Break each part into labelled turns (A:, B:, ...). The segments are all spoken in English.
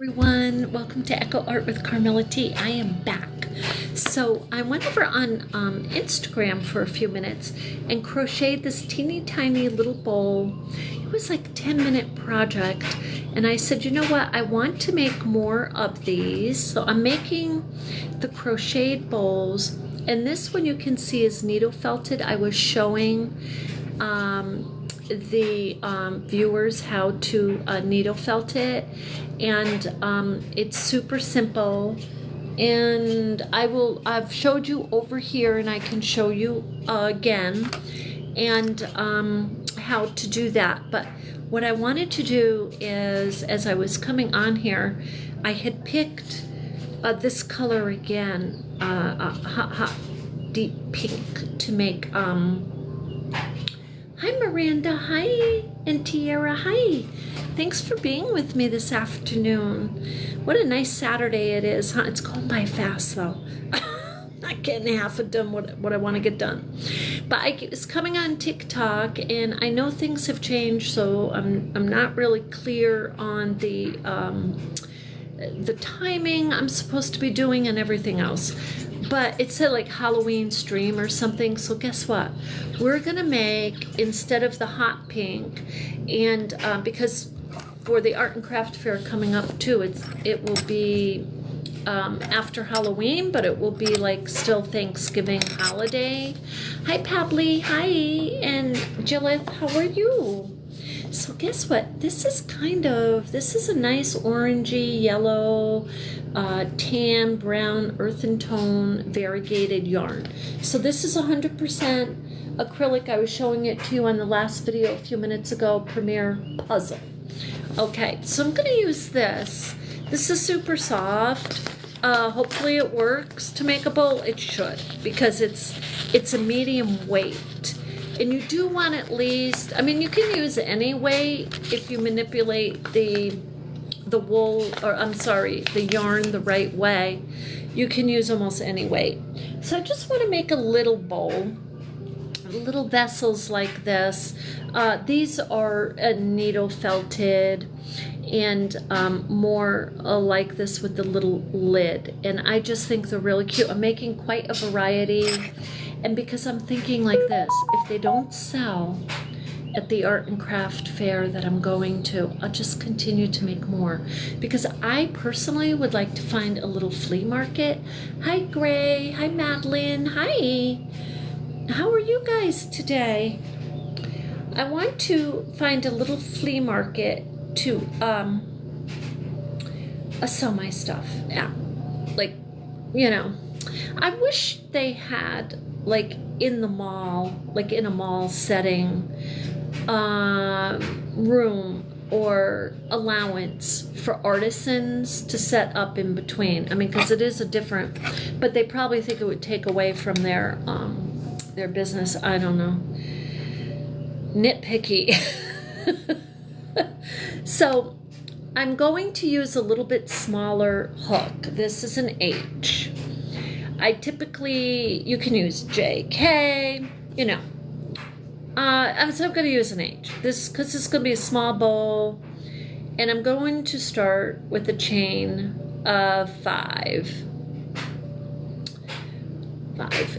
A: Everyone, welcome to Echo Art with Carmella-T. I am back. So I went over on Instagram for a few minutes and crocheted this teeny tiny little bowl. It was like a 10-minute project, and I said, you know what, I want to make more of these. So I'm making the crocheted bowls, and this one you can see is needle felted. I was showing the viewers how to needle felt it, and it's super simple, and I've showed you over here, and I can show you again, and how to do that. But what I wanted to do is, as I was coming on here, I had picked this color again, hot deep pink, to make hi Miranda, hi, and Tiara, hi. Thanks for being with me this afternoon. What a nice Saturday it is, huh? It's going by fast though. Not getting half of done what I want to get done. But I was coming on TikTok, and I know things have changed, so I'm not really clear on the timing I'm supposed to be doing and everything else. But it said like Halloween stream or something. So guess what? We're gonna make, instead of the hot pink, and because for the art and craft fair coming up too, it will be after Halloween, but it will be like still Thanksgiving holiday. Hi Pably, hi, and Jillith, how are you? So guess what? This is a nice orangey yellow, tan, brown, earthen tone, variegated yarn. So this is 100% acrylic. I was showing it to you on the last video a few minutes ago, Premier Puzzle. Okay, so I'm going to use this. This is super soft. Hopefully it works to make a bowl. It should, because it's a medium weight. And you do want at least, I mean, you can use any weight if you manipulate the wool, or I'm sorry, the yarn the right way. You can use almost any weight. So I just want to make a little bowl, little vessels like this. These are needle felted, and more like this with the little lid. And I just think they're really cute. I'm making quite a variety. And because I'm thinking like this, if they don't sell at the art and craft fair that I'm going to, I'll just continue to make more. Because I personally would like to find a little flea market. Hi Gray, hi Madeline, hi. How are you guys today? I want to find a little flea market to sell my stuff at. Like, you know, I wish they had, like in the mall, like in a mall setting, room or allowance for artisans to set up in between. I mean, because it is a different, but they probably think it would take away from their business. I don't know. Nitpicky. So I'm going to use a little bit smaller hook. This is an H. I typically, you can use J, K, you know. So I'm going to use an H. Because this is going to be a small bowl. And I'm going to start with a chain of 5.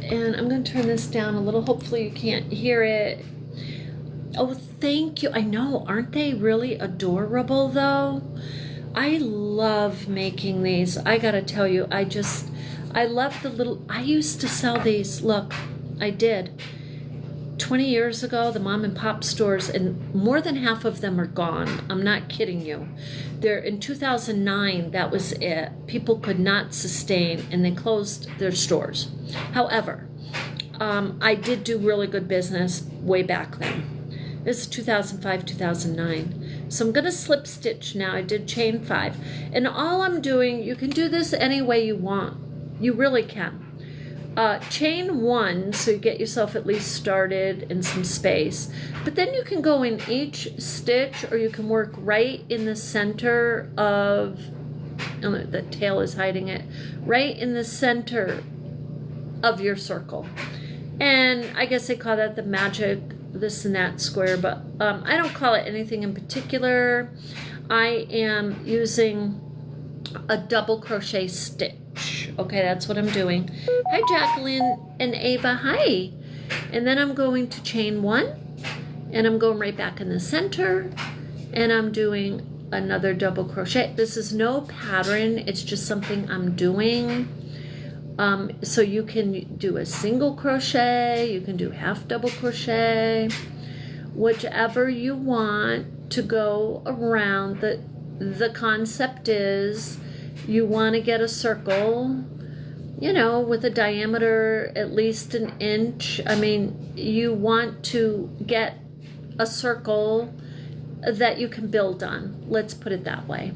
A: And I'm going to turn this down a little. Hopefully you can't hear it. Oh, thank you. I know, aren't they really adorable though? I love making these. I got to tell you, I love the little, I used to sell these, look, I did. 20 years ago, the mom and pop stores, and more than half of them are gone. I'm not kidding you. In 2009, that was it. People could not sustain, and they closed their stores. However, I did do really good business way back then. This is 2005, 2009. So I'm going to slip stitch now. I did chain 5. And all I'm doing, you can do this any way you want. You really can. Chain 1, so you get yourself at least started in some space. But then you can go in each stitch, or you can work right in the center of, oh, the tail is hiding it, right in the center of your circle. And I guess they call that the magic this and that square, but I don't call it anything in particular. I am using a double crochet stitch. Okay, that's what I'm doing. Hi, Jacqueline and Ava. Hi. And then I'm going to chain 1, and I'm going right back in the center, and I'm doing another double crochet. This is no pattern, it's just something I'm doing. So you can do a single crochet, you can do half double crochet, whichever you want to go around. The concept is you want to get a circle, you know, with a diameter at least an inch. I mean, you want to get a circle that you can build on. Let's put it that way.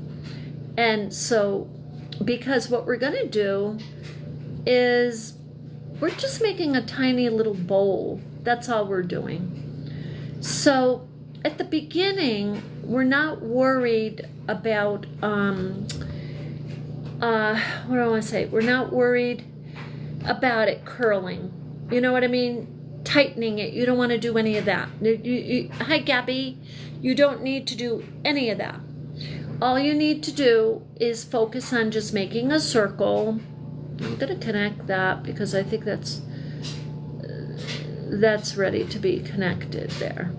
A: And so, because what we're going to do is we're just making a tiny little bowl. That's all we're doing. So at the beginning, we're not worried about, what do I want to say? We're not worried about it curling. You know what I mean? Tightening it. You don't want to do any of that. Hi, Gabby. You don't need to do any of that. All you need to do is focus on just making a circle. I'm going to connect that because I think that's ready to be connected there.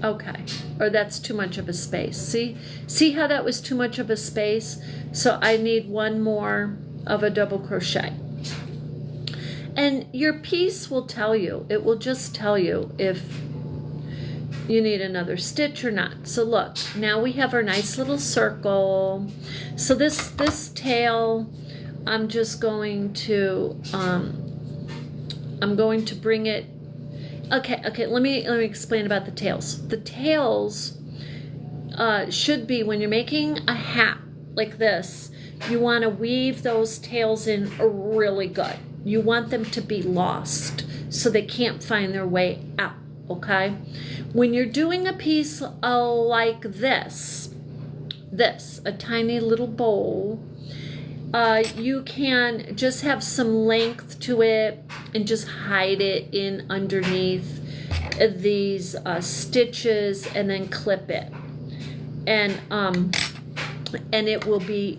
A: Okay. Or that's too much of a space. See how that was too much of a space? So I need one more of a double crochet. And your piece will tell you. It will just tell you if you need another stitch or not. So look, now we have our nice little circle. So this tail, I'm just going to I'm going to bring it. Okay, let me explain about the tails. The tails should be, when you're making a hat like this, you want to weave those tails in really good. You want them to be lost so they can't find their way out, okay? When you're doing a piece like this, a tiny little bowl, you can just have some length to it and just hide it in underneath these stitches and then clip it. And it will be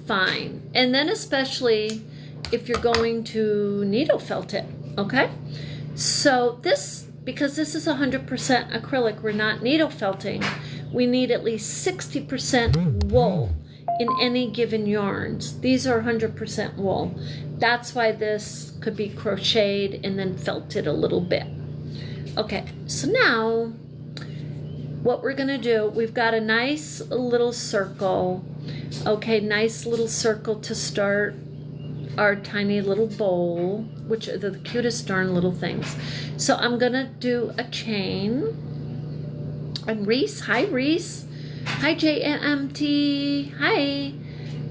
A: fine. And then especially if you're going to needle felt it, okay? So because this is 100% acrylic, we're not needle felting, we need at least 60% wool in any given yarns. These are 100% wool. That's why this could be crocheted and then felted a little bit. Okay, so now what we're gonna do, we've got a nice little circle. Okay, nice little circle to start our tiny little bowl, which are the cutest darn little things. So I'm gonna do a chain. And Reese, hi Reese. Hi JMT, hi.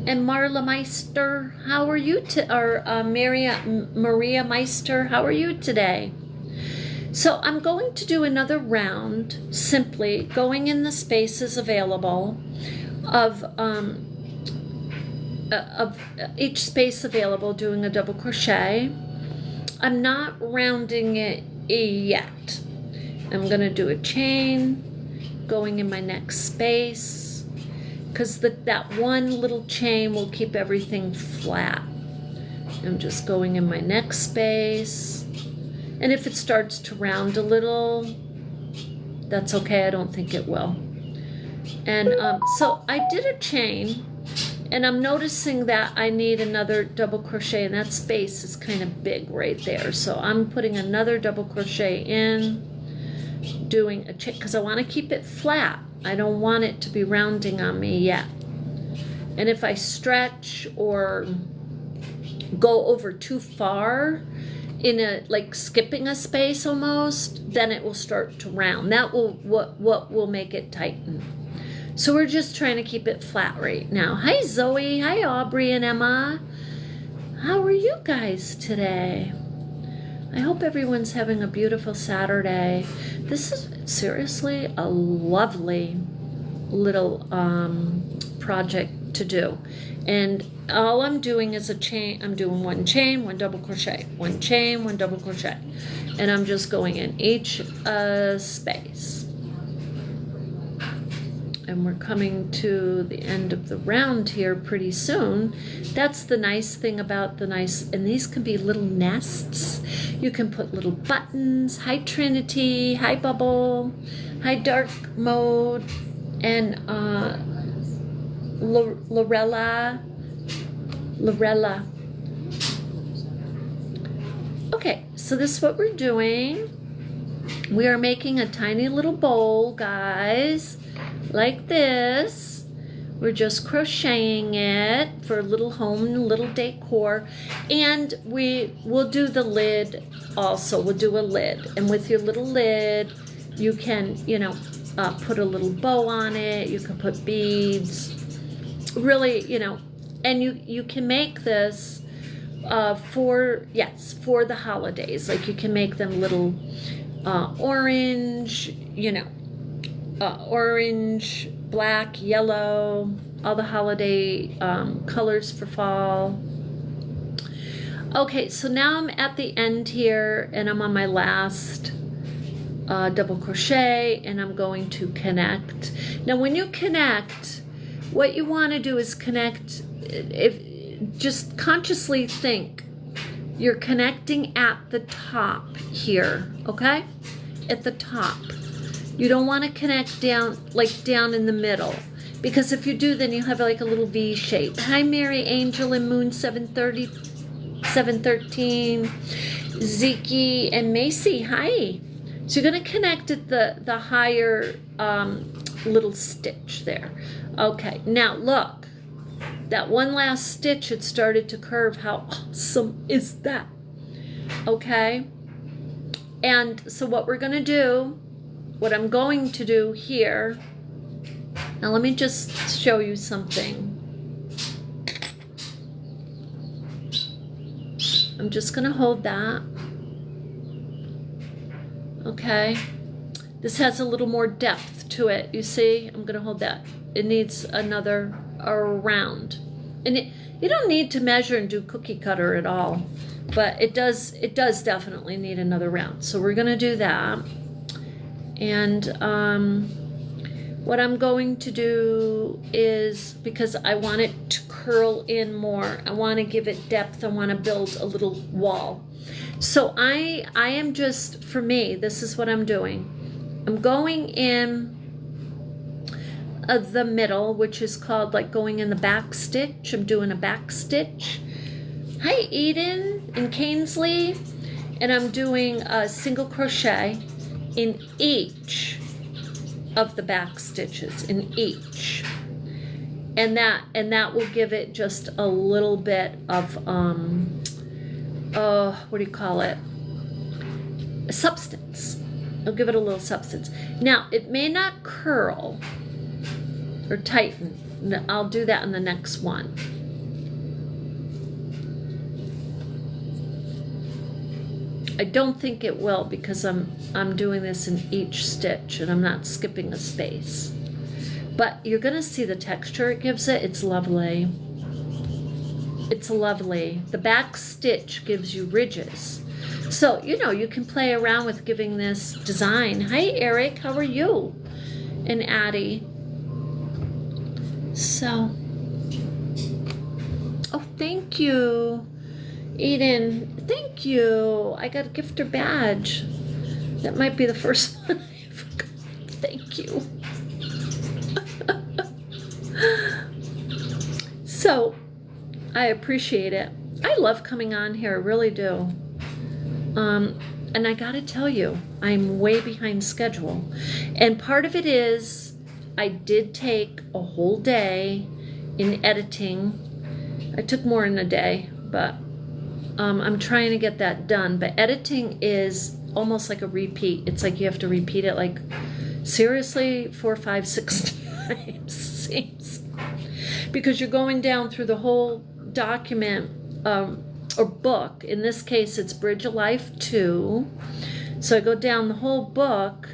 A: And Marla Meister, how are you? Maria Meister, how are you today? So I'm going to do another round, simply going in the spaces available of each space available, doing a double crochet. I'm not rounding it yet. I'm going to do a chain going in my next space because that one little chain will keep everything flat. I'm just going in my next space, and if it starts to round a little, that's okay. I don't think it will. And so I did a chain, and I'm noticing that I need another double crochet, and that space is kind of big right there. So I'm putting another double crochet in, doing a chain, because I want to keep it flat. I don't want it to be rounding on me yet. And if I stretch or go over too far, in a like skipping a space almost, then it will start to round. That will what will make it tighten. So we're just trying to keep it flat right now. Hi Zoe, hi Aubrey and Emma. How are you guys today? I hope everyone's having a beautiful Saturday. This is seriously a lovely little project to do. And all I'm doing is a chain. I'm doing one chain, one double crochet, one chain, one double crochet. And I'm just going in each space. And we're coming to the end of the round here pretty soon. That's the nice thing about and these can be little nests. You can put little buttons, hi Trinity, hi Bubble, hi Dark Mode, and Lorella. Okay, so this is what we're doing. We are making a tiny little bowl, guys, like this. We're just crocheting it for a little home, little decor. And we will do the lid also. We'll do a lid. And with your little lid, you can, put a little bow on it. You can put beads. Really, and you can make this for the holidays. Like you can make them little orange, orange, black, yellow, all the holiday colors for fall. Okay, so now I'm at the end here, and I'm on my last double crochet, and I'm going to connect. Now when you connect, what you want to do is connect, just consciously think you're connecting at the top here, okay? At the top. You don't want to connect down in the middle, because if you do, then you have like a little V shape. Hi Mary Angel and Moon 713, Ziki and Macy, hi. So you're going to connect at the higher little stitch there. Okay, now look. That one last stitch, it started to curve. How awesome is that? Okay. And so what I'm going to do here, now let me just show you something. I'm just going to hold that. Okay. This has a little more depth to it. You see? I'm going to hold that. It needs another round. And you don't need to measure and do cookie cutter at all. But it does definitely need another round. So we're going to do that. And what I'm going to do is, because I want it to curl in more, I want to give it depth, I want to build a little wall. So I am just, for me, this is what I'm doing. I'm going in the middle, which is called like going in the back stitch. I'm doing a back stitch. Hi Eden and Cainsley. And I'm doing a single crochet in each of the back stitches, in each. And that will give it just a little bit of what do you call it? Substance. It'll give it a little substance. Now, it may not curl or tighten. I'll do that in the next one. I don't think it will, because I'm doing this in each stitch and I'm not skipping a space. But you're going to see the texture it gives it. It's lovely. It's lovely. The back stitch gives you ridges. So, you can play around with giving this design. Hi, Eric. How are you? And Addie. So, oh, thank you. Eden, thank you. I got a gifter badge. That might be the first one I forgot. Thank you. So, I appreciate it. I love coming on here, I really do. And I gotta tell you, I'm way behind schedule. And part of it is, I did take a whole day in editing. I took more than a day, but I'm trying to get that done. But editing is almost like a repeat. It's like you have to repeat it like, seriously, 4, 5, 6 times, seems. Because you're going down through the whole document, or book. In this case, it's Bridge of Life 2. So I go down the whole book,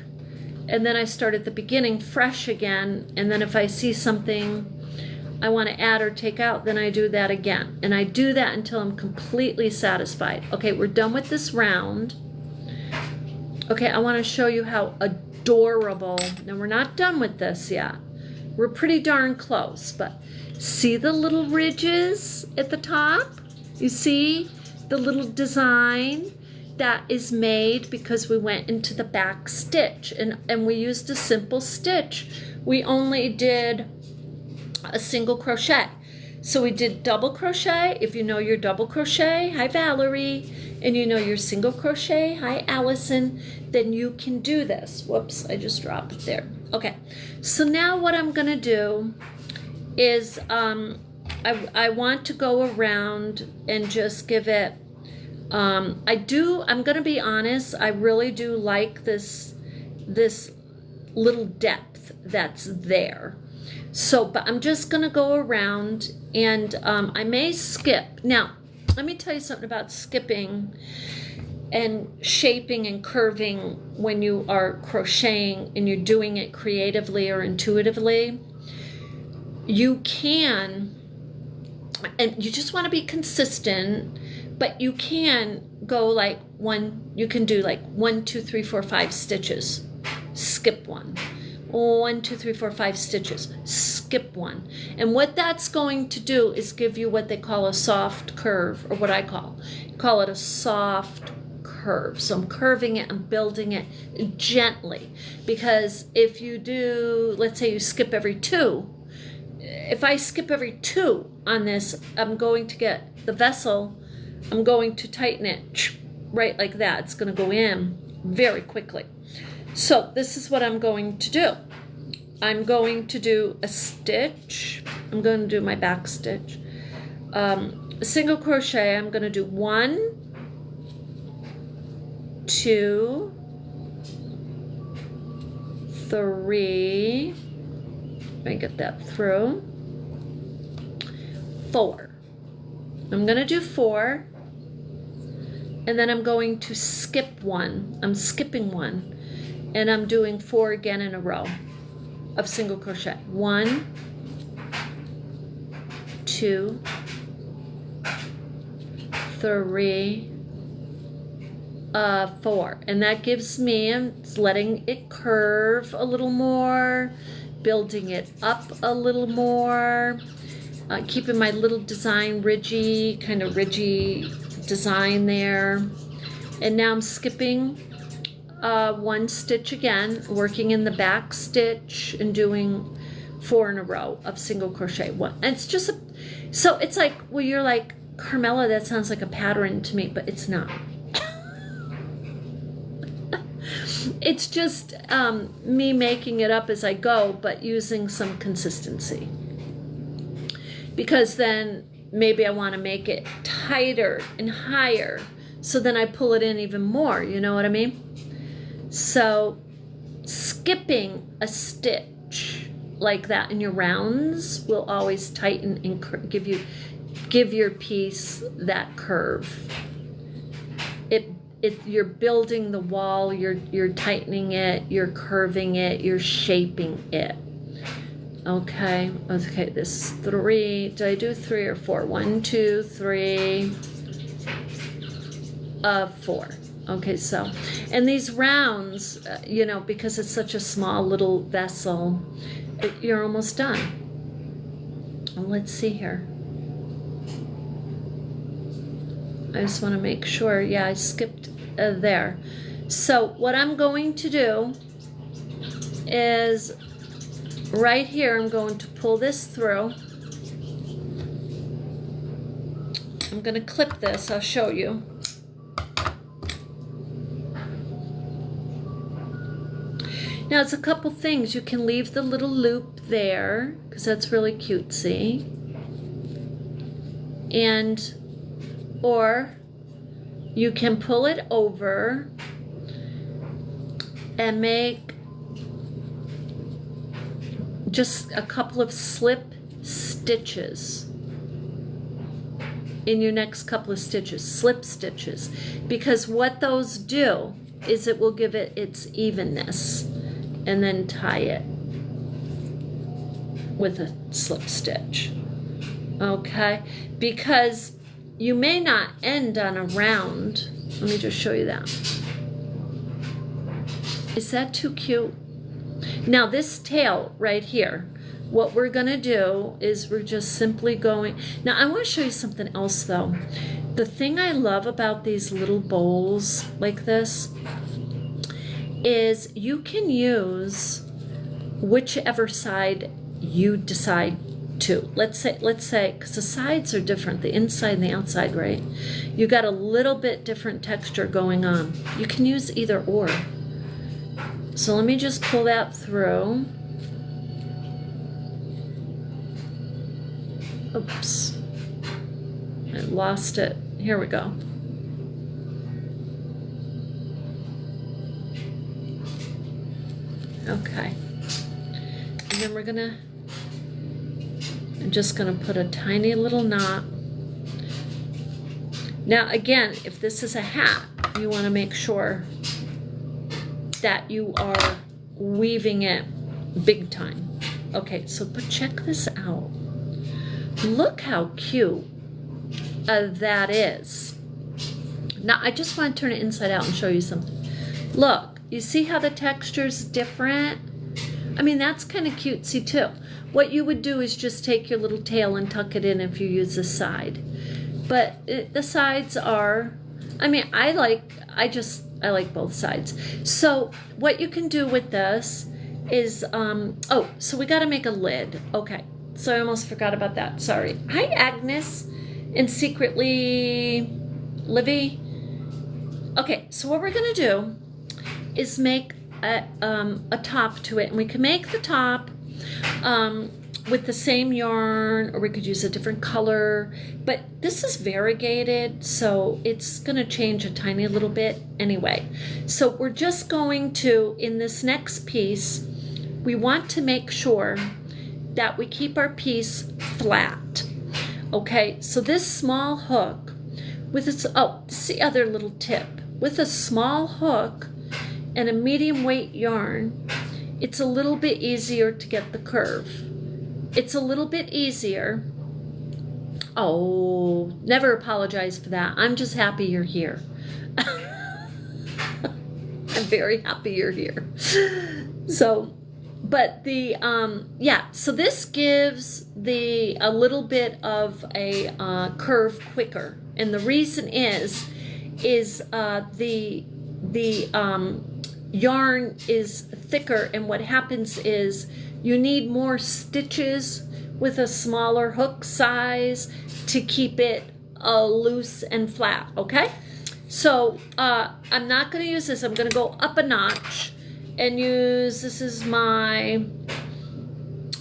A: and then I start at the beginning fresh again, and then if I see something I want to add or take out, then I do that again. And I do that until I'm completely satisfied. Okay, we're done with this round. Okay, I want to show you how adorable. Now, we're not done with this yet. We're pretty darn close, but see the little ridges at the top? You see the little design that is made because we went into the back stitch and we used a simple stitch. We only did a single crochet. So we did double crochet. If you know your double crochet, hi Valerie, and you know your single crochet, hi Allison, then you can do this. Whoops, I just dropped it there. Okay, so now what I'm gonna do is I want to go around and just give it, I'm gonna be honest, I really do like this little depth that's there. So, but I'm just gonna go around and I may skip. Now, let me tell you something about skipping and shaping and curving when you are crocheting and you're doing it creatively or intuitively. You can, and you just want to be consistent, but you can go like you can do like 1, 2, 3, 4, 5 stitches, skip one. 1, 2, 3, 4, 5 stitches, skip one. And what that's going to do is give you what they call a soft curve, or what I call it a soft curve. So I'm curving it, I'm building it gently. Because if you do, let's say you skip every 2, if I skip every 2 on this, I'm going to get the vessel, I'm going to tighten it right like that. It's going to go in very quickly. So this is what I'm going to do. I'm going to do a stitch. I'm going to do my back stitch. A single crochet. I'm going to do 1, 2, 3. Let me get that through. 4. I'm going to do 4. And then I'm going to skip 1. I'm skipping 1. And I'm doing 4 again in a row of single crochet. 1, 2, 3, 4. And that gives me, I'm letting it curve a little more, building it up a little more, keeping my little design ridgy design there. And now I'm skipping 1 stitch again, working in the back stitch and doing 4 in a row of single crochet. And it's just so it's like, well, you're like, Carmella, that sounds like a pattern to me, but it's not. It's just me making it up as I go, but using some consistency. Because then maybe I want to make it tighter and higher, so then I pull it in even more, you know what I mean? So skipping a stitch like that in your rounds will always tighten and give your piece that curve. You're building the wall, you're tightening it, you're curving it, you're shaping it. Okay, this is 3. Did I do 3 or 4? 1, 2, 3, 4. Okay, so, and these rounds, you know, because it's such a small little vessel, you're almost done. Well, let's see here. I just want to make sure. Yeah, I skipped there. So what I'm going to do is right here, I'm going to pull this through. I'm going to clip this. I'll show you. Now, it's a couple things. You can leave the little loop there because that's really cutesy. Or you can pull it over and make just a couple of slip stitches in your next couple of stitches, slip stitches, because what those do is it will give it its evenness, and then tie it with a slip stitch. Okay, because you may not end on a round. Let me just show you that. Is that too cute? Now this tail right here, what we're going to do is we're just simply going. Now, I want to show you something else, though. The thing I love about these little bowls like this is you can use whichever side you decide to. Let's say, because the sides are different, the inside and the outside, right? You got a little bit different texture going on. You can use either or. So let me just pull that through. Oops, I lost it. Here we go. Okay. And then I'm just gonna put a tiny little knot. Now again, if this is a hat, you wanna make sure that you are weaving it big time. Okay, but check this out. Look how cute that is. Now I just want to turn it inside out and show you something. Look, you see how the texture's different? I mean, that's kind of cutesy too. What you would do is just take your little tail and tuck it in if you use the side. But the sides are, I mean, I like both sides. So what you can do with this is, so we got to make a lid. Okay, so I almost forgot about that. Sorry. Hi, Agnes, and secretly Livy. Okay, so what we're going to do is make a top to it, and we can make the top with the same yarn, or we could use a different color, but this is variegated, so it's going to change a tiny little bit anyway. So we're just going to, in this next piece, we want to make sure that we keep our piece flat. Okay, so this small hook with its, this is the other little tip. With a small hook and a medium weight yarn, it's a little bit easier to get the curve. It's a little bit easier. Oh, never apologize for that. I'm just happy you're here. I'm very happy you're here. So, but the, so this gives a little bit of a curve quicker. And the reason is the yarn is thicker, and what happens is you need more stitches with a smaller hook size to keep it loose and flat, okay? So I'm not going to use this. I'm going to go up a notch and use, this is my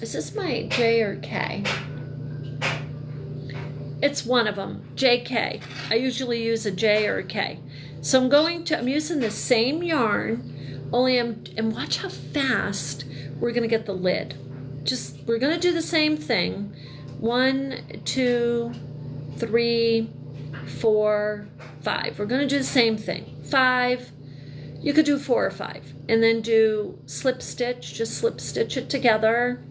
A: J or K? It's one of them, JK. I usually use a J or a K. So I'm using the same yarn, and watch how fast we're gonna get the lid. We're gonna do the same thing. 1, 2, 3, 4, 5. We're gonna do the same thing. 5, you could do 4 or 5. And then do slip stitch, just slip stitch it together.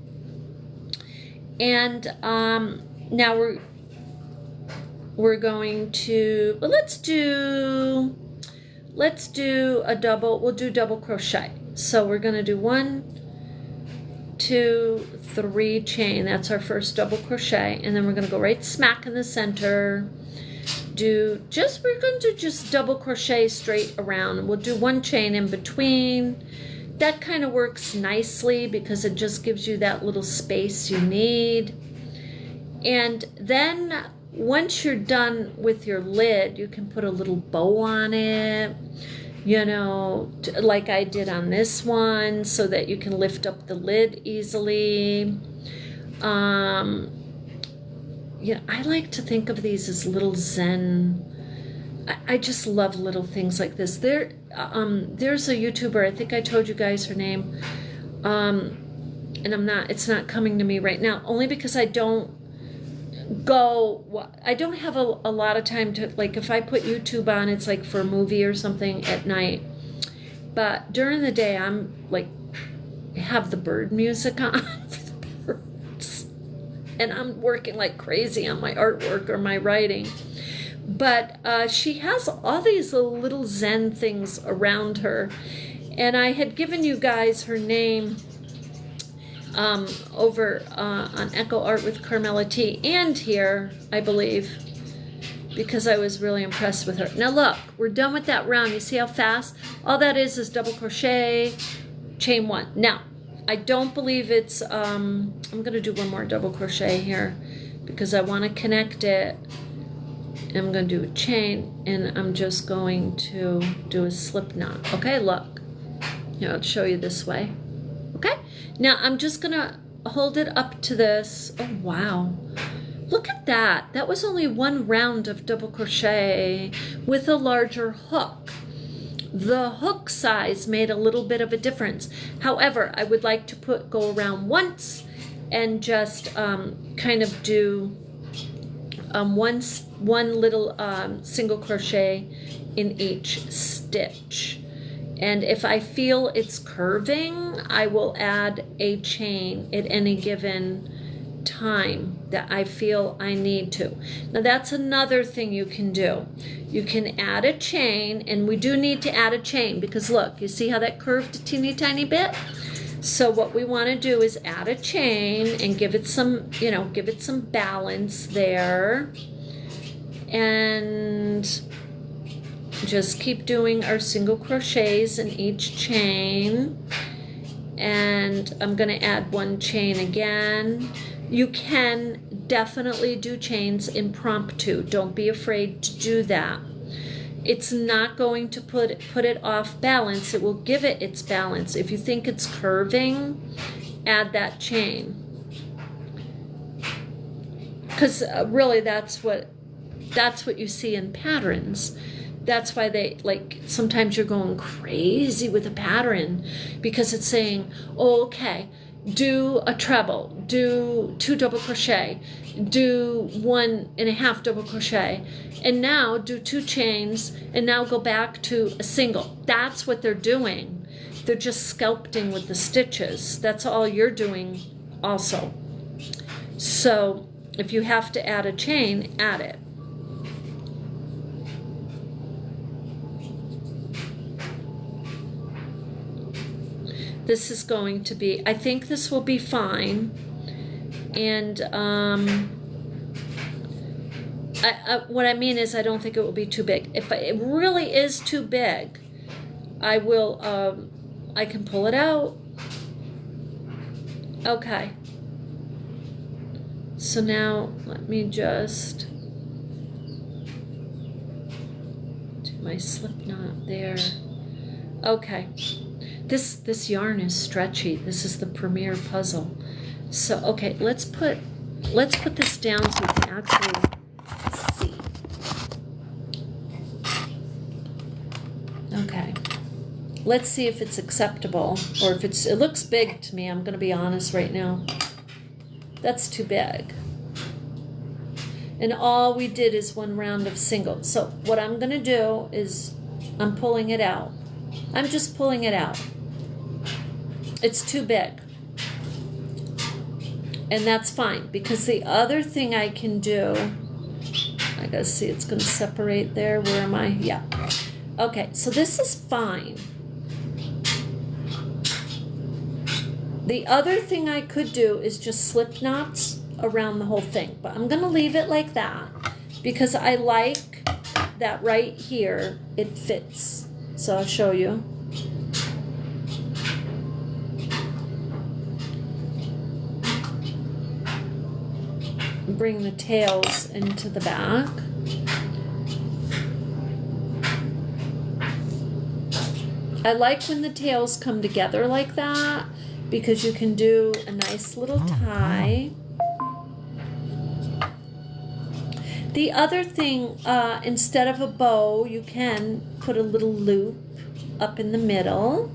A: And now we're going to, well, let's do a double, we'll do double crochet. So we're going to do 1, 2, 3 chain. That's our first double crochet. And then we're going to go right smack in the center. We're going to just double crochet straight around, and we'll do 1 chain in between. That kind of works nicely because it just gives you that little space you need. And then once you're done with your lid, you can put a little bow on it, like I did on this one, so that you can lift up the lid easily. I like to think of these as little Zen. I just love little things like this. There's a YouTuber, I think I told you guys her name, and it's not coming to me right now, only because I don't have a lot of time to, like, if I put YouTube on, it's like for a movie or something at night. But during the day, I'm like, have the bird music on for the birds. And I'm working like crazy on my artwork or my writing. But she has all these little Zen things around her. And I had given you guys her name over on Echo Art with Carmella-T, and here, I believe, because I was really impressed with her. Now look, we're done with that round. You see how fast? All that is double crochet, chain one. Now, I don't believe it's, I'm going to do one more double crochet here because I want to connect it. I'm going to do a chain, and I'm just going to do a slip knot. Okay, look. Here, I'll show you this way. Okay, now I'm just going to hold it up to this. Oh, wow. Look at that. That was only one round of double crochet with a larger hook. The hook size made a little bit of a difference. However, I would like to go around once and just kind of do one little single crochet in each stitch. And if I feel it's curving, I will add a chain at any given time that I feel I need to. Now that's another thing you can do. You can add a chain, and we do need to add a chain because look, you see how that curved a teeny tiny bit? So what we want to do is add a chain and give it some, give it some balance there. And just keep doing our single crochets in each chain. And I'm going to add one chain again. You can definitely do chains impromptu. Don't be afraid to do that. It's not going to put it off balance. It will give it its balance. If you think it's curving, add that chain. Because really that's what you see in patterns. That's why they, like, sometimes you're going crazy with a pattern because it's saying, oh, okay, do a treble, do 2 double crochet, do 1.5 double crochet, and now do 2 chains, and now go back to a single. That's what they're doing. They're just sculpting with the stitches. That's all you're doing also. So if you have to add a chain, add it. This is going to be, I think this will be fine. And what I mean is I don't think it will be too big. If it really is too big, I will, I can pull it out. Okay. So now let me just do my slip knot there. Okay. This yarn is stretchy. This is the Premier Puzzle. So okay, let's put this down so we can actually see. Okay. Let's see if it's acceptable or if it looks big to me. I'm going to be honest right now. That's too big. And all we did is one round of singles. So what I'm going to do is I'm pulling it out. I'm just pulling it out. It's too big. And that's fine, because the other thing I can do, I gotta see, it's gonna separate there. Where am I? Yeah. Okay, so this is fine. The other thing I could do is just slip knots around the whole thing, but I'm gonna leave it like that because I like that right here, it fits. So I'll show you. Bring the tails into the back. I like when the tails come together like that because you can do a nice little tie. The other thing, instead of a bow, you can put a little loop up in the middle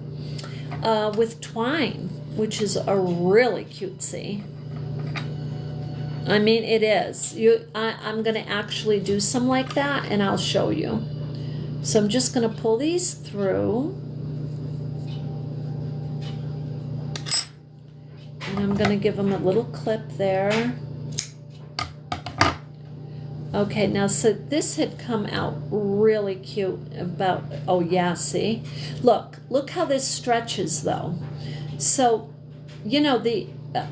A: with twine, which is a really cutesy. I mean, it is. I'm going to actually do some like that, and I'll show you. So I'm just going to pull these through. And I'm going to give them a little clip there. Okay, now so this had come out really cute about, oh yeah, see? Look how this stretches though. So, you know,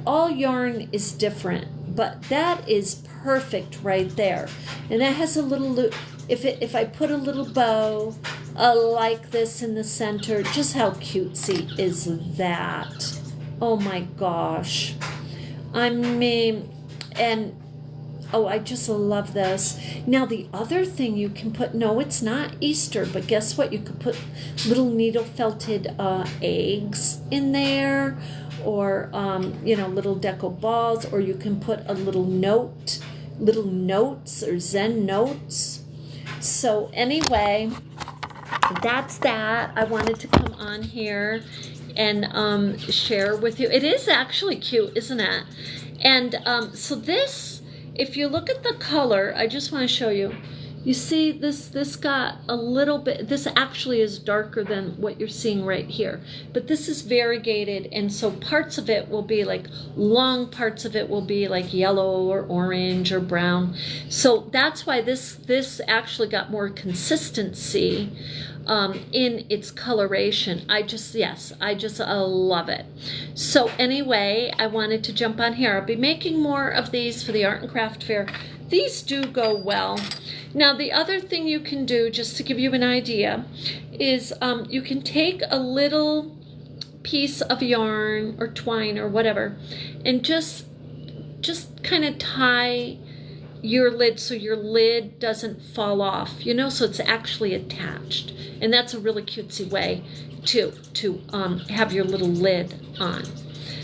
A: all yarn is different, but that is perfect right there. And that has a little, if I put a little bow like this in the center, just how cutesy is that? Oh my gosh. I mean, and oh, I just love this. Now the other thing you can put, no, it's not Easter, but guess what? You could put little needle felted eggs in there, or little deco balls, or you can put a little notes or Zen notes. So anyway, that's that. I wanted to come on here and share with you. It is actually cute, isn't it? And so this, if you look at the color, I just want to show you. You see this got a little bit, this actually is darker than what you're seeing right here. But this is variegated, and so parts of it will be like, long parts of it will be like yellow or orange or brown. So that's why this actually got more consistency in its coloration. I just love it. So anyway, I wanted to jump on here. I'll be making more of these for the Art and Craft Fair. These do go well. Now the other thing you can do, just to give you an idea, is you can take a little piece of yarn or twine or whatever and just kind of tie your lid so your lid doesn't fall off, so it's actually attached. And that's a really cutesy way to have your little lid on.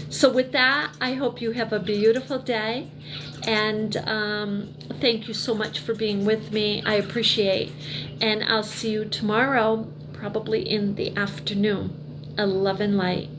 A: So with that, I hope you have a beautiful day, and thank you so much for being with me. I appreciate, and I'll see you tomorrow, probably in the afternoon. Love and light.